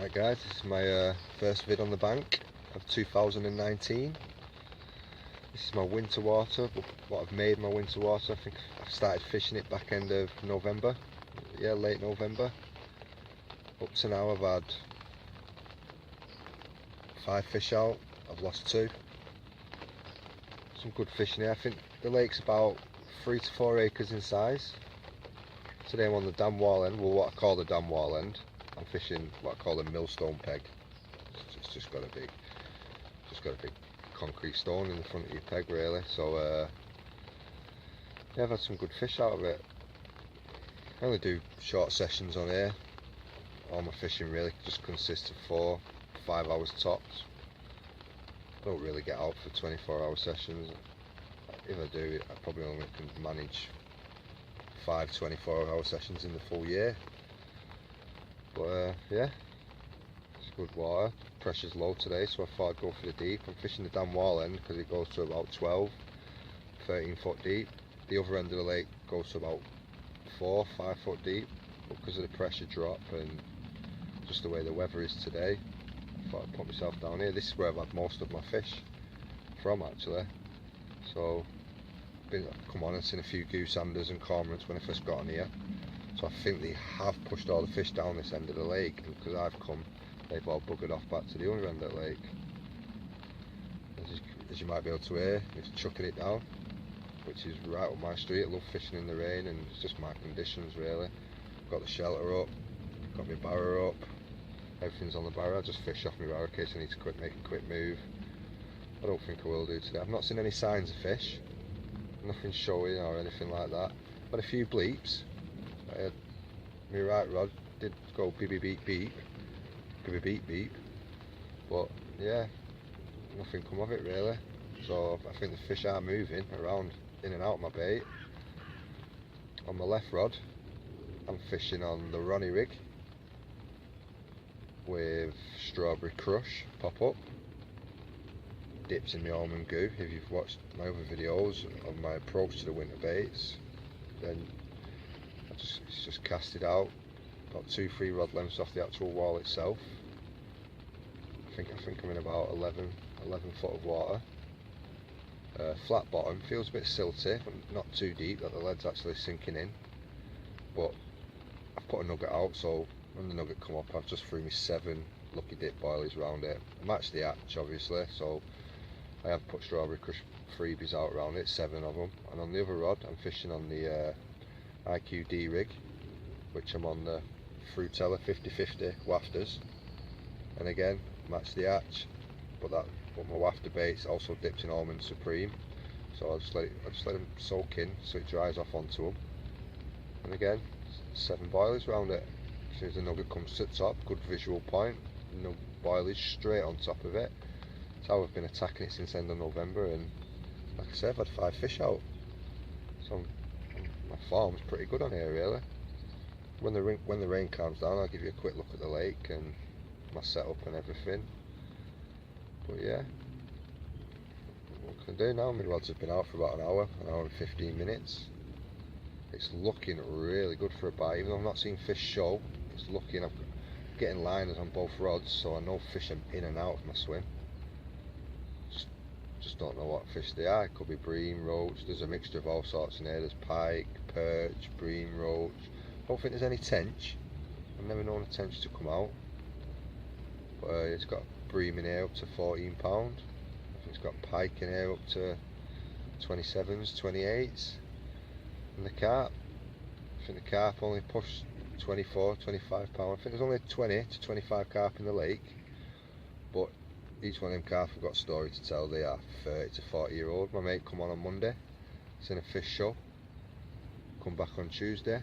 Right guys, this is my first vid on the bank of 2019. This is my winter water, what I've made my winter water. I think I started fishing it back end of November, yeah, late November. Up to now I've had 5 fish out, I've lost 2. Some good fishing here. I think the lake's about 3 to 4 acres in size. Today I'm on the dam wall end, well what I call the dam wall end. I'm fishing what I call a millstone peg. It's just got a big concrete stone in the front of your peg really. So yeah, I've had some good fish out of it. I only do short sessions on here. All my fishing really just consists of 4-5 hours tops. I don't really get out for 24-hour sessions. If I do, I probably only can manage 5 24-hour sessions in the full year. But yeah, it's good water. Pressure's low today, so I thought I'd go for the deep. I'm fishing the dam wall end because it goes to about 12-13 foot deep. The other end of the lake goes to about 4-5 foot deep, but because of the pressure drop and just the way the weather is today, I thought I'd put myself down here. This is where I've had most of my fish from actually. So I've come on and seen a few gooseanders and cormorants when I first got on here. So I think they have pushed all the fish down this end of the lake, and because I've come, they've all buggered off back to the other end of the lake. As you might be able to hear, it's chucking it down, which is right up my street. I love fishing in the rain, and it's just my conditions really. Got the shelter up, got my barrow up, everything's on the barrow. I just fish off my barrow in case I need to make a quick move. I don't think I will do today. I've not seen any signs of fish, nothing showing or anything like that. But a few bleeps. My right rod did go beep beep beep beep, beep beep beep, but yeah, nothing come of it really. So I think the fish are moving around in and out of my bait. On my left rod, I'm fishing on the Ronnie rig with strawberry crush pop up. Dips in my almond goo. If you've watched my other videos of my approach to the winter baits, then it's just cast it out about 2-3 rod lengths off the actual wall itself. I think I'm in about 11 foot of water. Flat bottom, feels a bit silty, but not too deep that the lead's actually sinking in. But I've put a nugget out, so when the nugget come up, I've just threw me 7 lucky dip boilies around it. Match the hatch obviously, so I have put strawberry crush freebies out around it, 7 of them. And on the other rod, I'm fishing on the IQD rig, which I'm on the Fruitella 50/50 wafters, and again match the hatch, but my wafter bait's also dipped in almond supreme, so I just let them soak in so it dries off onto them. And again 7 boilies around it. As soon as the nugget comes to the top, good visual point, no boilies straight on top of it. That's how I've been attacking it since end of November, and like I said, I've had 5 fish out, so my farm's pretty good on here really. When the rain calms down, I'll give you a quick look at the lake and my setup and everything. But yeah, what can I do now? My rods have been out for about an hour and 15 minutes. It's looking really good for a bite, even though I've not seen fish show. It's looking, I'm getting liners on both rods, so I know fish are in and out of my swim. Just don't know what fish they are. It could be bream, roach, there's a mixture of all sorts in there. There's pike, perch, bream, roach. I don't think there's any tench. I've never known a tench to come out. But it's got bream in here up to £14. I think it's got pike in here up to 27s, 28s. And the carp, I think the carp only pushed 24, 25 pounds. I think there's only 20 to 25 carp in the lake, but each one of them carp have got a story to tell. They are 30 to 40 year old. My mate come on Monday, seen a fish show, come back on Tuesday,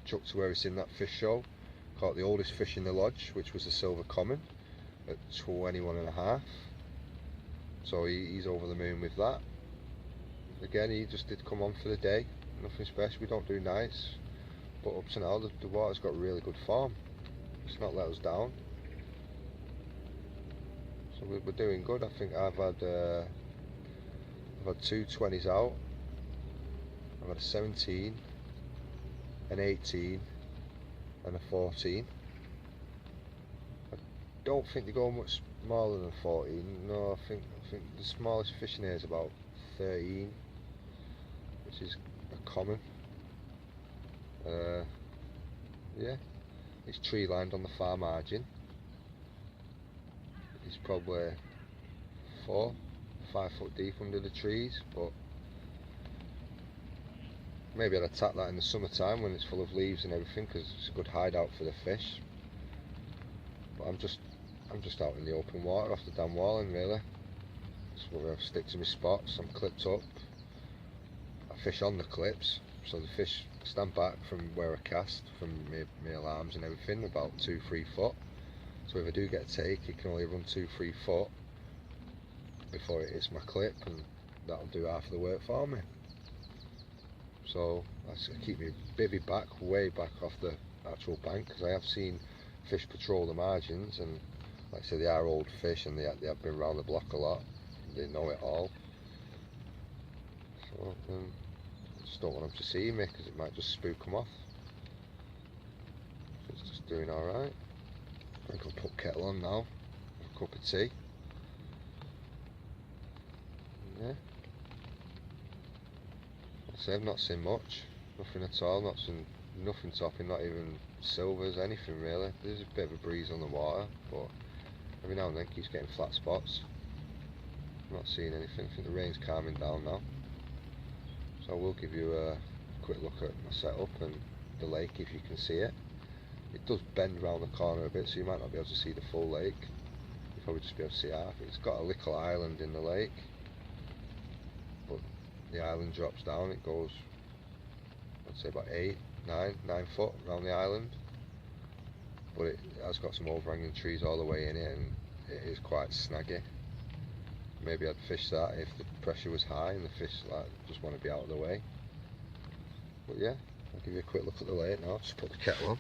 chucked to where he's seen that fish show, caught the oldest fish in the lodge, which was a silver common at 21.5, so he's over the moon with that. Again, he just did come on for the day, nothing special, we don't do nights, but up to now the water's got really good form. It's not let us down, so we're doing good. I think I've had 2 20s out, I've had a 17, an 18 and a 14. don't think they go much smaller than 14. No, I think the smallest fish in here is about 13, which is common. Yeah, it's tree lined on the far margin. It's probably 4-5 foot deep under the trees, but maybe I'd attack that in the summertime when it's full of leaves and everything, because it's a good hideout for the fish. But I'm just out in the open water off the dam walling, really. That's where I stick to my spots. I'm clipped up. I fish on the clips, so the fish stand back from where I cast, from my alarms and everything, about 2-3 foot. So if I do get a take, it can only run 2-3 foot before it hits my clip, and that'll do half of the work for me. So I keep my bivvy back, way back off the actual bank, because I have seen fish patrol the margins, and like I say, they are old fish and they have been around the block a lot. They know it all. So I just don't want them to see me, because it might just spook them off. So it's just doing alright. I think I'll put kettle on now, have a cup of tea. Yeah. So I've not seen much, nothing at all, not seen nothing topping, not even silvers, anything really. There's a bit of a breeze on the water, but every now and then keeps getting flat spots. I'm not seeing anything. I think the rain's calming down now. So I will give you a quick look at my setup and the lake if you can see it. It does bend round the corner a bit, so you might not be able to see the full lake. You'll probably just be able to see half. It's got a little island in the lake, but the island drops down. It goes, I'd say about 9 foot around the island, but it has got some overhanging trees all the way in it, and it is quite snaggy. Maybe I'd fish that if the pressure was high and the fish just want to be out of the way. But yeah, I'll give you a quick look at the lake now. Just put the kettle on.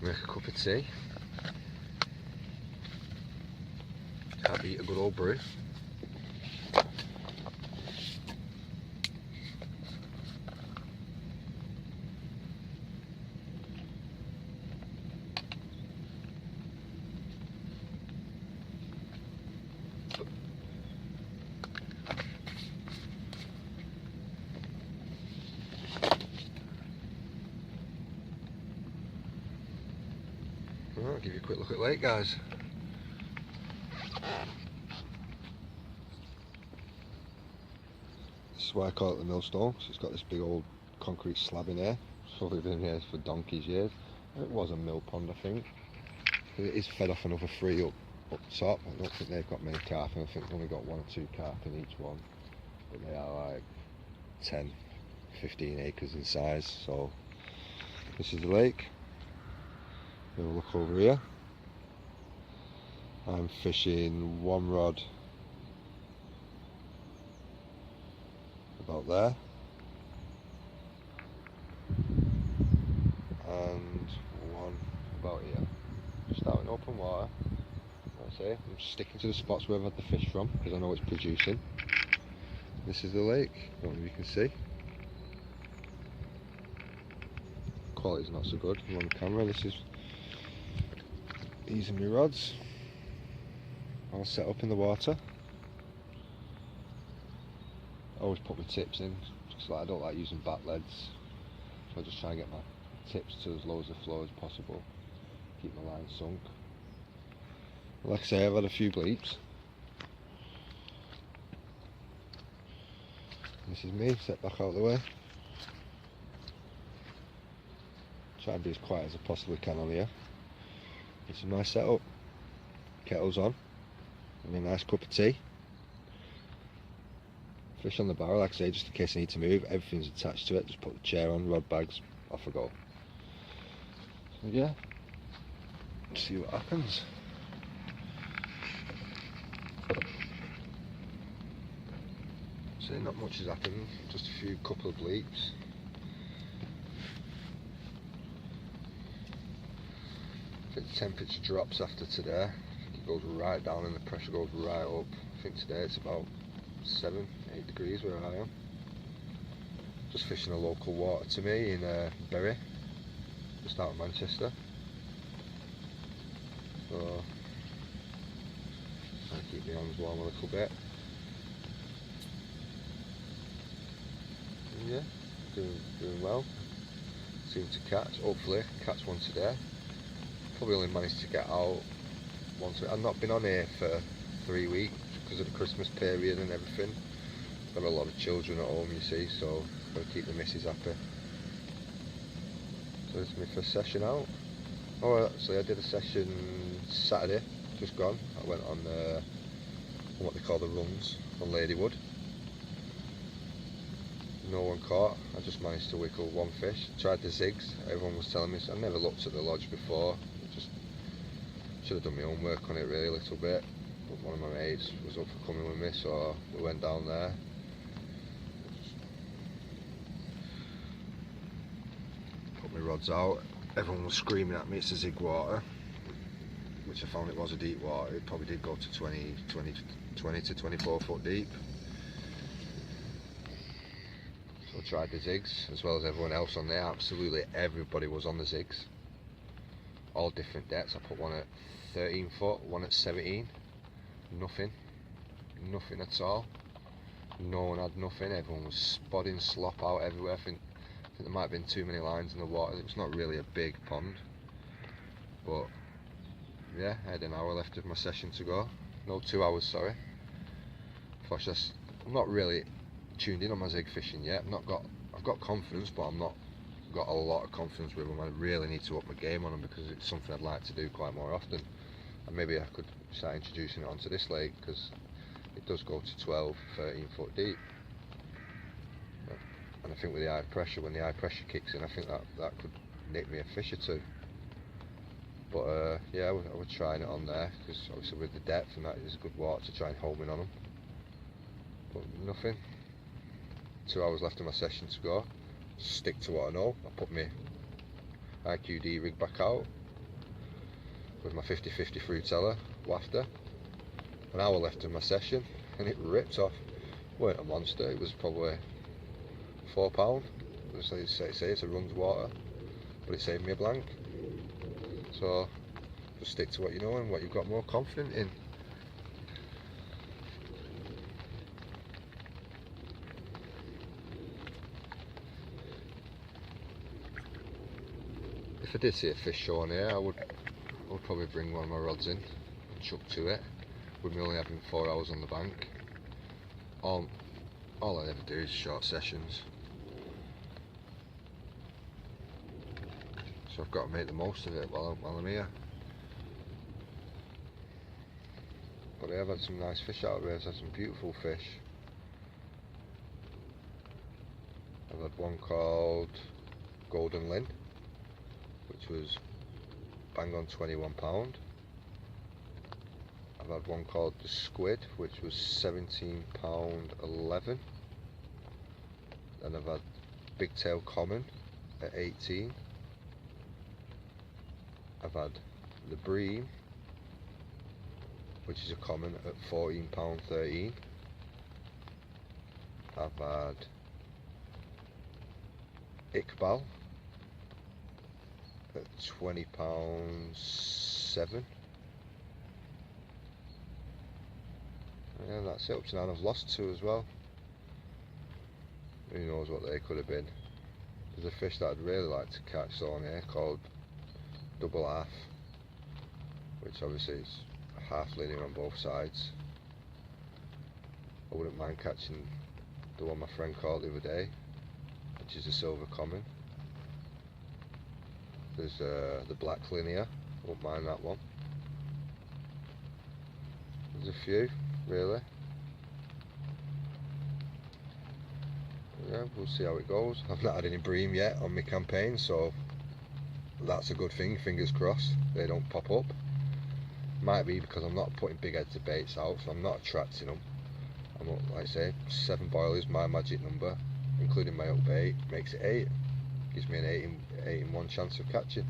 Make a cup of tea. Can't beat a good old brew. I'll give you a quick look at the lake, guys. This is why I call it the millstone, because it's got this big old concrete slab in here. It's probably been here for donkey's years. It was a mill pond, I think. It is fed off another 3 up top. I don't think they've got many carp, and I think they've only got 1 or 2 carp in each one. But they are like 10-15 acres in size. So this is the lake. Have a look over here. I'm fishing 1 rod about there, and 1 about here. Just out in open water. Like I say, I'm sticking to the spots where I've had the fish from, because I know it's producing. This is the lake, I don't know if you can see. Quality's not so good on camera. These are my rods, all set up in the water. I always put my tips in, just like I don't like using back leads, so I just try and get my tips to as low as the flow as possible, keep my line sunk. Like I say, I've had a few bleeps. This is me, set back out of the way. Try and be as quiet as I possibly can on here. This is my setup. Kettle's on, and a nice cup of tea. Fish on the barrel, like I say, just in case I need to move. Everything's attached to it. Just put the chair on, rod bags, off I go. So yeah, see what happens. So not much has happened, just a couple of bleeps. I think the temperature drops after today. It goes right down and the pressure goes right up. I think today it's about 7-8 degrees where I am. just fishing a local water to me in Bury, just out of Manchester. So trying to keep my arms warm a little bit. And yeah, doing well. Seem to catch, hopefully catch one today. Probably only managed to get out once. I've not been on here for 3 weeks because of the Christmas period and everything. Got a lot of children at home, you see, so got to keep the missus happy. So it's my first session out. Oh, actually I did a session Saturday, just gone. I went on what they call the runs on Ladywood. No one caught. I just managed to wickle one fish. Tried the zigs. Everyone was telling me, so I never looked at the lodge before. Just should have done my own work on it really a little bit. But one of my mates was up for coming with me, so we went down there. Put my rods out. Everyone was screaming at me, it's a zig water, which I found it was a deep water. It probably did go to 20 to 24 foot deep. So I tried the zigs as well as everyone else on there. Absolutely everybody was on the zigs. All different depths. I put one at 13 foot, one at 17. Nothing at all. No one had nothing. Everyone was spodding slop out everywhere. I think there might have been too many lines in the water. It was not really a big pond, but yeah, I had an hour left of my session to go. No, 2 hours, sorry. I'm not really tuned in on my zig fishing yet. I've got confidence, but I'm not got a lot of confidence with them. I really need to up my game on them because it's something I'd like to do quite more often. And maybe I could start introducing it onto this lake because it does go to 12, 13 foot deep. And I think with the high pressure, when the high pressure kicks in, I think that could nick me a fish or two. But yeah, I would try it on there because obviously with the depth and that is good water to try and home in on them. But nothing. 2 hours left of my session to go. Stick to what I know. I put my IQD rig back out with my 50-50 fruiteller wafter. An hour left of my session and it ripped off. Weren't a monster, it was probably £4. As I say, it's a runs water, but it saved me a blank. So just stick to what you know and what you've got more confident in. If I did see a fish showing here, I would probably bring one of my rods in and chuck to it, with me only having 4 hours on the bank. All I ever do is short sessions, so I've got to make the most of it while I'm here. But I have had some nice fish out of here. I've had some beautiful fish. I've had one called Golden Lynn, which was bang on £21. I've had one called the Squid, which was £17.11. Then I've had Big Tail Common at 18. I've had the Bream, which is a common, at £14.13. I've had Iqbal at £20.07. Yeah, that's it. Up to now I've lost 2 as well. Who knows what they could have been. There's a fish that I'd really like to catch on here called Double Half, which obviously is half linear on both sides. I wouldn't mind catching the one my friend caught the other day, which is a silver common. There's the black linear, I won't mind that one. There's a few, really. Yeah, we'll see how it goes. I've not had any bream yet on my campaign, so that's a good thing, fingers crossed they don't pop up. Might be because I'm not putting big heads of baits out, so I'm not attracting them. I'm not, like I say, 7 boil is my magic number, including my hook bait, makes it 8. Gives me an 8 in 1 chance of catching.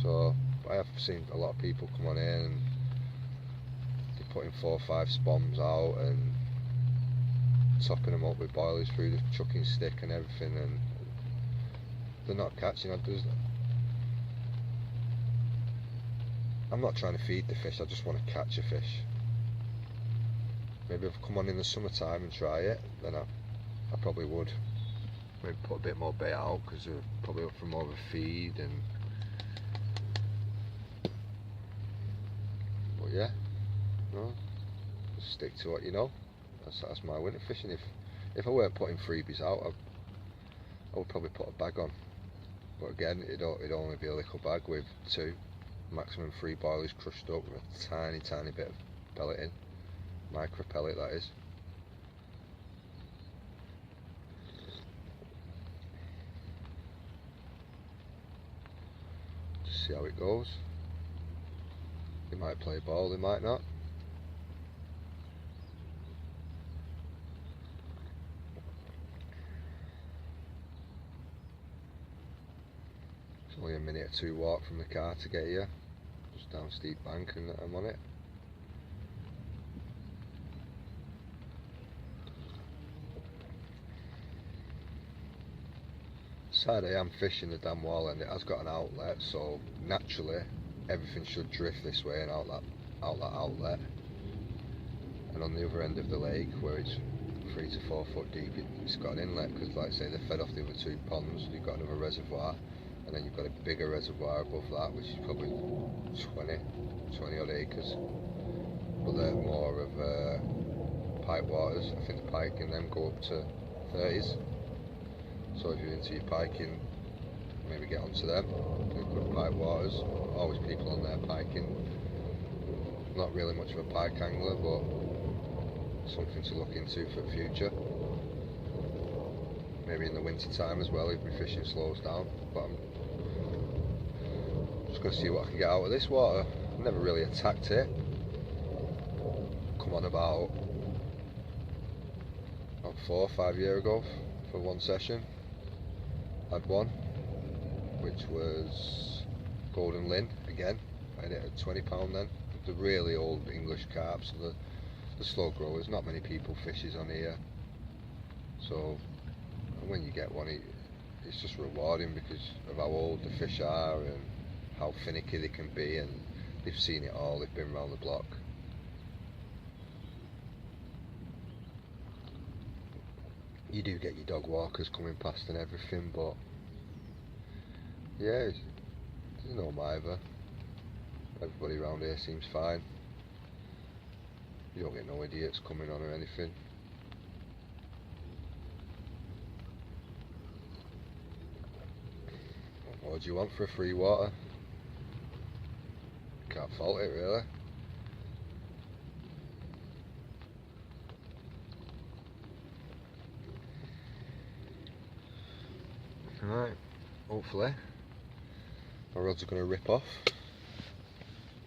So I have seen a lot of people come on in and they're putting 4 or 5 spoms out and topping them up with boilies through the chucking stick and everything, and they're not catching. I'm not trying to feed the fish, I just want to catch a fish. Maybe if I come on in the summertime and try it, then I probably would. Maybe put a bit more bait out, because they're probably up for more of a feed. And but yeah, no, just stick to what you know. That's my winter fishing. If I weren't putting freebies out, I would probably put a bag on. But again, it'd only be a little bag with 2, maximum 3 boilies crushed up with a tiny bit of pellet in. Micro pellet, that is. Just see how it goes. They might play ball, they might not. It's only a minute or 2 walk from the car to get here. Just down steep bank and I'm on it. Side I am fishing the dam wall, and it has got an outlet, so naturally everything should drift this way and out that outlet. And on the other end of the lake, where it's 3 to 4 foot deep, it's got an inlet, because like I say, they're fed off the other 2 ponds. You've got another reservoir, and then you've got a bigger reservoir above that, which is probably 20 odd acres, but they're more of pipe waters. I think the pike in them go up to 30s. So if you're into your piking, maybe get onto them. They're good pipe waters. Always people on there piking. Not really much of a pike angler, but something to look into for the future. Maybe in the winter time as well, if my fishing slows down. But I'm just going to see what I can get out of this water. I've never really attacked it. Come on about 4 or 5 years ago for one session. Had one, which was golden lin again. I had it at £20 then. The really old English carp, so the slow growers. Not many people fishes on here, so when you get one, it's just rewarding because of how old the fish are and how finicky they can be, and they've seen it all. They've been around the block. You do get your dog walkers coming past and everything, but yeah, there's no mither. Everybody around here seems fine. You don't get no idiots coming on or anything. What do you want for a free water? Can't fault it really. Right, hopefully my rods are going to rip off,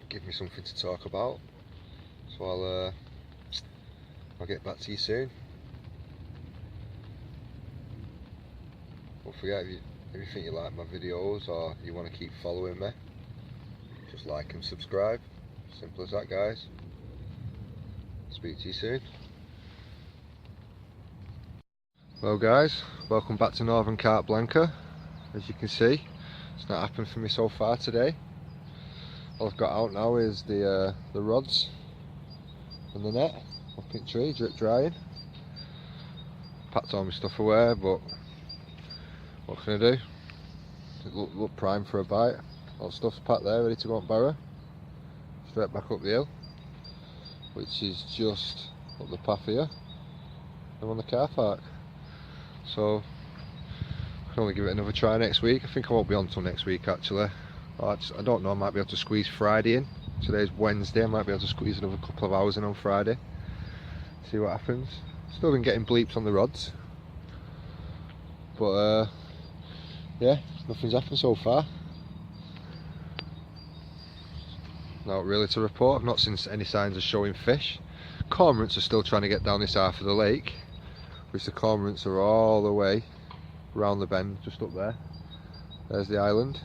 give me something to talk about, so I'll get back to you soon. Don't forget, if you think you like my videos or you want to keep following me, just like and subscribe. Simple as that, guys. Speak to you soon. Well guys, welcome back to Northern Carp Blanca. As you can see, it's not happened for me so far today. All I've got out now is the rods and the net up in the tree, drip drying. Packed all my stuff away, but what can I do? It look prime for a bite. All the stuff's packed there, ready to go on barrow. Straight back up the hill, which is just up the path here. I'm on the car park. So I can only give it another try next week. I think I won't be on till next week actually. I don't know, I might be able to squeeze Friday in. Today's Wednesday, I might be able to squeeze another couple of hours in on Friday. See what happens. Still been getting bleeps on the rods. But yeah, nothing's happened so far. Not really to report. I've not seen any signs of showing fish. Cormorants are still trying to get down this half of the lake, which the cormorants are all the way around the bend, just up there. There's the island.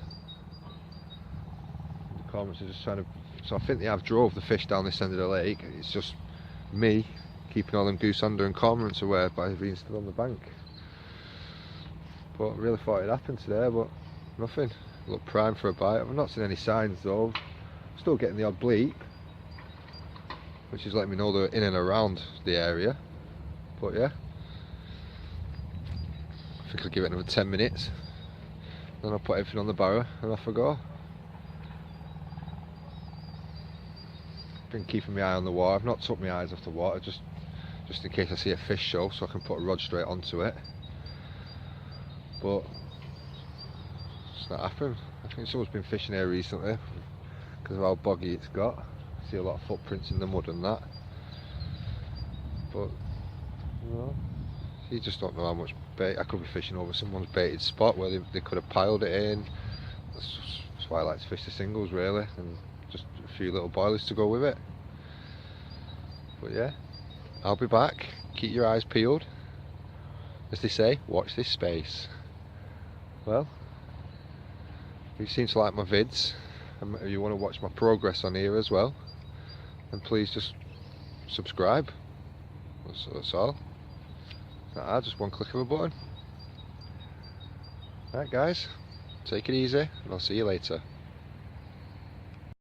The cormorants are just trying to, so I think they have drove the fish down this end of the lake. It's just me keeping all them goosander and cormorants away by being stood on the bank. But I really thought it'd happen today, but nothing. Look prime for a bite. I've not seen any signs though. Still getting the odd bleep, which is letting me know they're in and around the area. But yeah, I think I'll give it another 10 minutes, then I'll put everything on the barrow and off I go. Been keeping my eye on the water. I've not took my eyes off the water, just in case I see a fish show, so I can put a rod straight onto it. But it's not happened. I think someone's been fishing here recently because of how boggy it's got. I see a lot of footprints in the mud and that. But you know, you just don't know how much bait. I could be fishing over someone's baited spot where they could have piled it in. That's why I like to fish the singles really, and just a few little boilies to go with it. But yeah, I'll be back. Keep your eyes peeled. As they say, watch this space. Well, if you seem to like my vids, and if you want to watch my progress on here as well, then please just subscribe. That's all. Just one click of a button. Right guys, take it easy and I'll see you later.